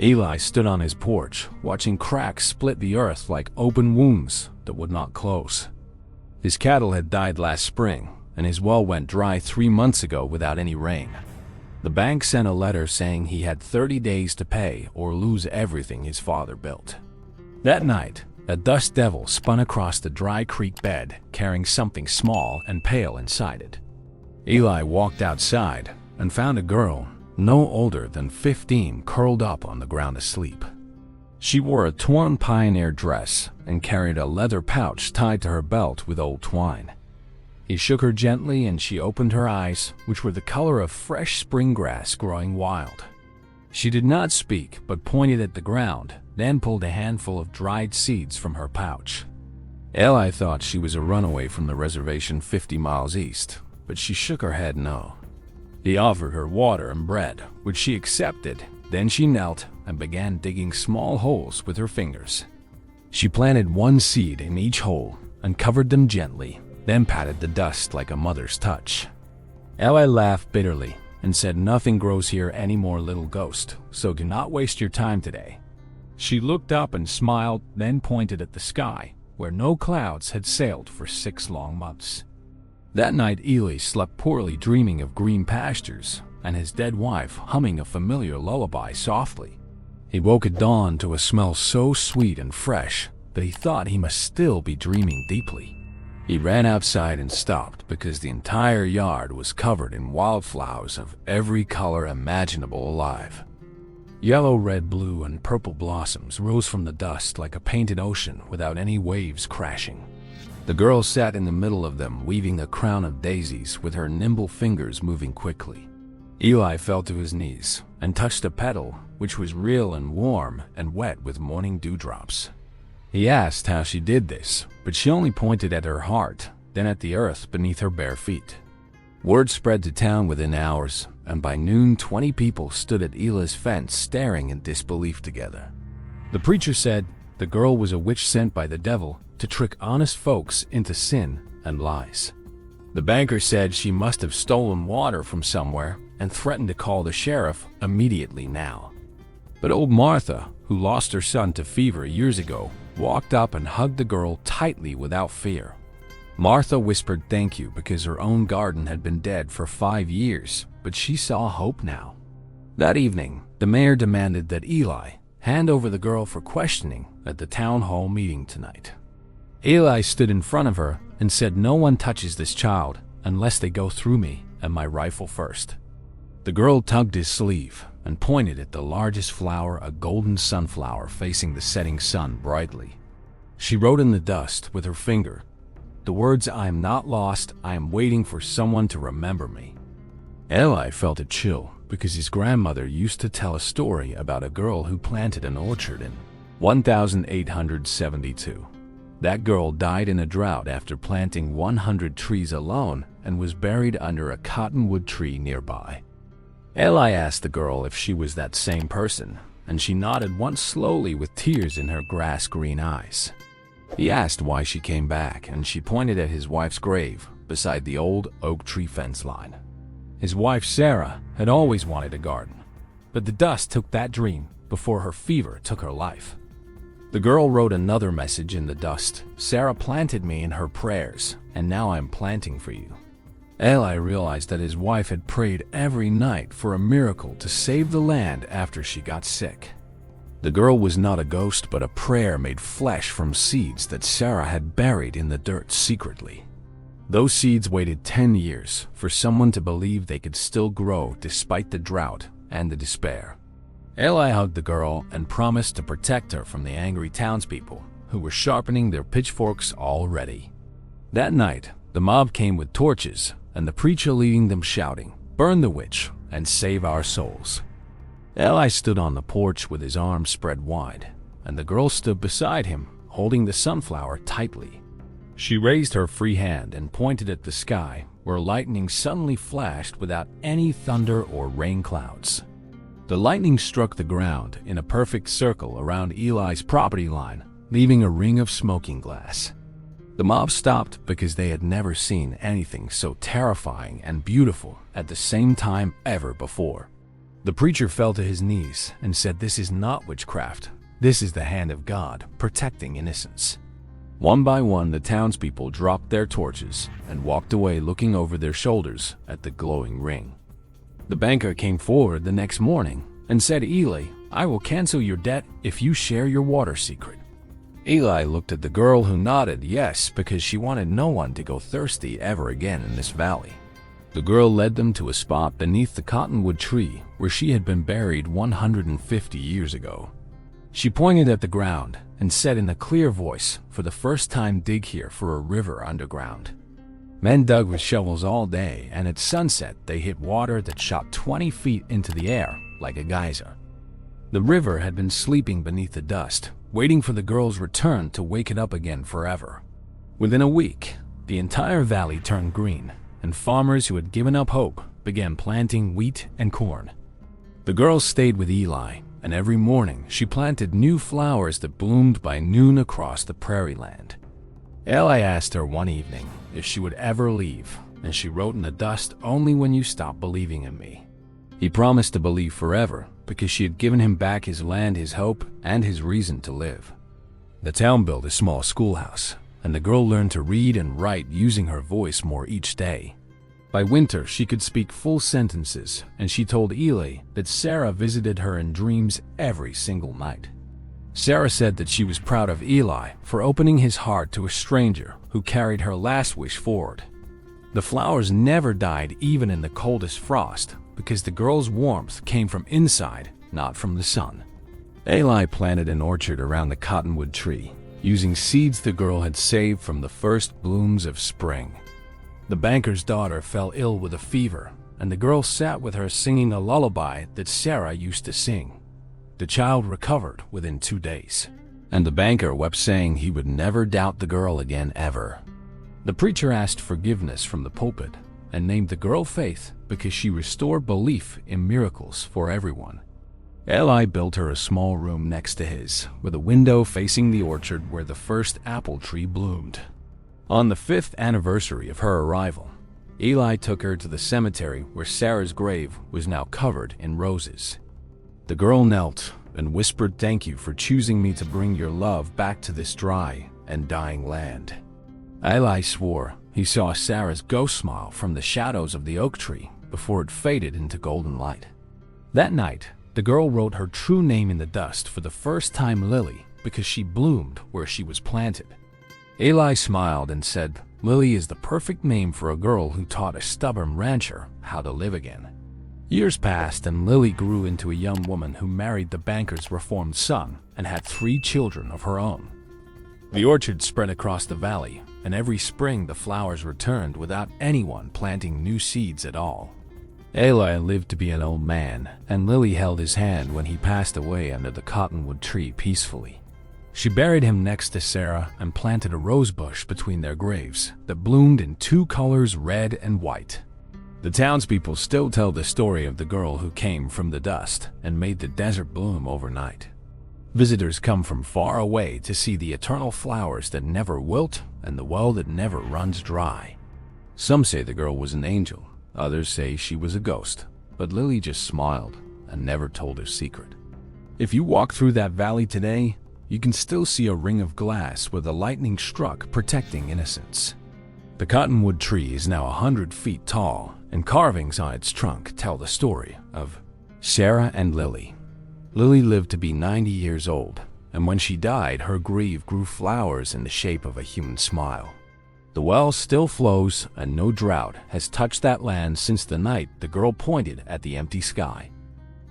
Eli stood on his porch, watching cracks split the earth like open wounds that would not close. His cattle had died last spring, and his well went dry 3 months ago without any rain. The bank sent a letter saying he had 30 days to pay or lose everything his father built. That night, a dust devil spun across the dry creek bed, carrying something small and pale inside it. Eli walked outside and found a girl, no older than 15, curled up on the ground asleep. She wore a torn pioneer dress and carried a leather pouch tied to her belt with old twine. He shook her gently and she opened her eyes, which were the color of fresh spring grass growing wild. She did not speak, but pointed at the ground, then pulled a handful of dried seeds from her pouch. Eli thought she was a runaway from the reservation 50 miles east, but she shook her head no. He offered her water and bread, which she accepted. Then she knelt and began digging small holes with her fingers. She planted one seed in each hole and covered them gently, then patted the dust like a mother's touch. Eli laughed bitterly and said, "Nothing grows here anymore, little ghost, so do not waste your time today." She looked up and smiled, then pointed at the sky, where no clouds had sailed for 6 long months. That night Eli slept poorly, dreaming of green pastures and his dead wife humming a familiar lullaby softly. He woke at dawn to a smell so sweet and fresh that he thought he must still be dreaming deeply. He ran outside and stopped because the entire yard was covered in wildflowers of every color imaginable alive. Yellow, red, blue, and purple blossoms rose from the dust like a painted ocean without any waves crashing. The girl sat in the middle of them, weaving a crown of daisies with her nimble fingers moving quickly. Eli fell to his knees and touched a petal, which was real and warm and wet with morning dewdrops. He asked how she did this, but she only pointed at her heart, then at the earth beneath her bare feet. Word spread to town within hours, and by noon 20 people stood at Eli's fence staring in disbelief together. The preacher said the girl was a witch sent by the devil to trick honest folks into sin and lies. The banker said she must have stolen water from somewhere and threatened to call the sheriff immediately now. But old Martha, who lost her son to fever years ago, walked up and hugged the girl tightly without fear. Martha whispered thank you because her own garden had been dead for 5 years, but she saw hope now. That evening, the mayor demanded that Eli hand over the girl for questioning at the town hall meeting tonight. Eli stood in front of her and said, "No one touches this child unless they go through me and my rifle first." The girl tugged his sleeve and pointed at the largest flower, a golden sunflower facing the setting sun brightly. She wrote in the dust with her finger the words, "I am not lost, I am waiting for someone to remember me." Eli felt a chill because his grandmother used to tell a story about a girl who planted an orchard in 1872. That girl died in a drought after planting 100 trees alone and was buried under a cottonwood tree nearby. Eli asked the girl if she was that same person, and she nodded once slowly with tears in her grass-green eyes. He asked why she came back, and she pointed at his wife's grave beside the old oak tree fence line. His wife, Sarah, had always wanted a garden, but the dust took that dream before her fever took her life. The girl wrote another message in the dust. "Sarah planted me in her prayers, and now I'm planting for you." Eli realized that his wife had prayed every night for a miracle to save the land after she got sick. The girl was not a ghost, but a prayer made flesh from seeds that Sarah had buried in the dirt secretly. Those seeds waited 10 years for someone to believe they could still grow despite the drought and the despair. Eli hugged the girl and promised to protect her from the angry townspeople who were sharpening their pitchforks already. That night, the mob came with torches, and the preacher leading them shouting, "Burn the witch and save our souls." Eli stood on the porch with his arms spread wide, and the girl stood beside him, holding the sunflower tightly. She raised her free hand and pointed at the sky, where lightning suddenly flashed without any thunder or rain clouds. The lightning struck the ground in a perfect circle around Eli's property line, leaving a ring of smoking glass. The mob stopped because they had never seen anything so terrifying and beautiful at the same time ever before. The preacher fell to his knees and said, "This is not witchcraft. This is the hand of God protecting innocence." One by one, the townspeople dropped their torches and walked away, looking over their shoulders at the glowing ring. The banker came forward the next morning and said, "Eli, I will cancel your debt if you share your water secret." Eli looked at the girl, who nodded yes, because she wanted no one to go thirsty ever again in this valley. The girl led them to a spot beneath the cottonwood tree where she had been buried 150 years ago. She pointed at the ground and said in a clear voice, "For the first time, dig here for a river underground." Men dug with shovels all day, and at sunset they hit water that shot 20 feet into the air like a geyser. The river had been sleeping beneath the dust, waiting for the girl's return to wake it up again forever. Within a week, the entire valley turned green, and farmers who had given up hope began planting wheat and corn. The girl stayed with Eli, and every morning she planted new flowers that bloomed by noon across the prairie land. Eli asked her one evening if she would ever leave, and she wrote in the dust, "Only when you stop believing in me." He promised to believe forever, because she had given him back his land, his hope, and his reason to live. The town built a small schoolhouse, and the girl learned to read and write using her voice more each day. By winter, she could speak full sentences, and she told Eli that Sarah visited her in dreams every single night. Sarah said that she was proud of Eli for opening his heart to a stranger who carried her last wish forward. The flowers never died even in the coldest frost, because the girl's warmth came from inside, not from the sun. Eli planted an orchard around the cottonwood tree, using seeds the girl had saved from the first blooms of spring. The banker's daughter fell ill with a fever, and the girl sat with her singing a lullaby that Sarah used to sing. The child recovered within 2 days, and the banker wept, saying he would never doubt the girl again ever. The preacher asked forgiveness from the pulpit and named the girl Faith because she restored belief in miracles for everyone. Eli built her a small room next to his, with a window facing the orchard where the first apple tree bloomed. On the 5th anniversary of her arrival, Eli took her to the cemetery where Sarah's grave was now covered in roses. The girl knelt and whispered, "Thank you for choosing me to bring your love back to this dry and dying land." Eli swore he saw Sarah's ghost smile from the shadows of the oak tree before it faded into golden light. That night, the girl wrote her true name in the dust for the first time, Lily, because she bloomed where she was planted. Eli smiled and said, "Lily is the perfect name for a girl who taught a stubborn rancher how to live again." Years passed, and Lily grew into a young woman who married the banker's reformed son and had 3 children of her own. The orchard spread across the valley, and every spring the flowers returned without anyone planting new seeds at all. Eli lived to be an old man, and Lily held his hand when he passed away under the cottonwood tree peacefully. She buried him next to Sarah and planted a rose bush between their graves that bloomed in 2 colors, red and white. The townspeople still tell the story of the girl who came from the dust and made the desert bloom overnight. Visitors come from far away to see the eternal flowers that never wilt and the well that never runs dry. Some say the girl was an angel, others say she was a ghost, but Lily just smiled and never told her secret. If you walk through that valley today, you can still see a ring of glass where the lightning struck, protecting innocence. The cottonwood tree is now 100 feet tall, and carvings on its trunk tell the story of Sarah and Lily. Lily lived to be 90 years old, and when she died, her grave grew flowers in the shape of a human smile. The well still flows, and no drought has touched that land since the night the girl pointed at the empty sky.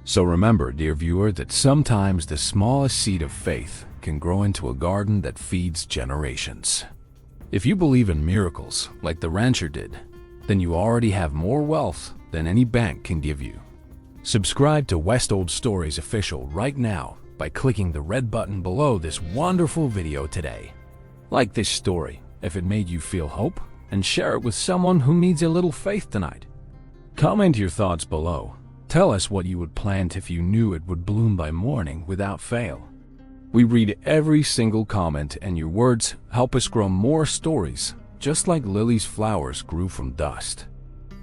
So remember, dear viewer, that sometimes the smallest seed of faith can grow into a garden that feeds generations. If you believe in miracles like the rancher did, then you already have more wealth than any bank can give you. Subscribe to West Old Stories Official right now by clicking the red button below this wonderful video today. Like this story if it made you feel hope, and share it with someone who needs a little faith tonight. Comment your thoughts below. Tell us what you would plant if you knew it would bloom by morning without fail. We read every single comment, and your words help us grow more stories, just like Lily's flowers grew from dust.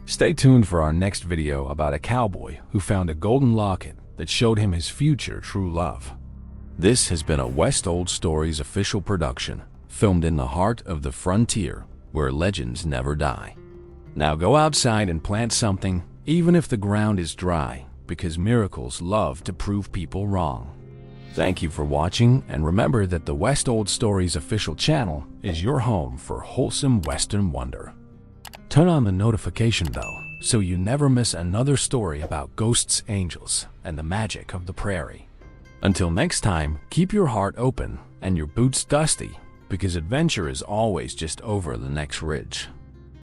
Stay tuned for our next video about a cowboy who found a golden locket that showed him his future true love. This has been a West Old Stories official production, filmed in the heart of the frontier, where legends never die. Now go outside and plant something, even if the ground is dry, because miracles love to prove people wrong. Thank you for watching, and remember that the West Old Stories official channel is your home for wholesome Western wonder. Turn on the notification bell so you never miss another story about ghosts, angels, and the magic of the prairie. Until next time, keep your heart open and your boots dusty, because adventure is always just over the next ridge.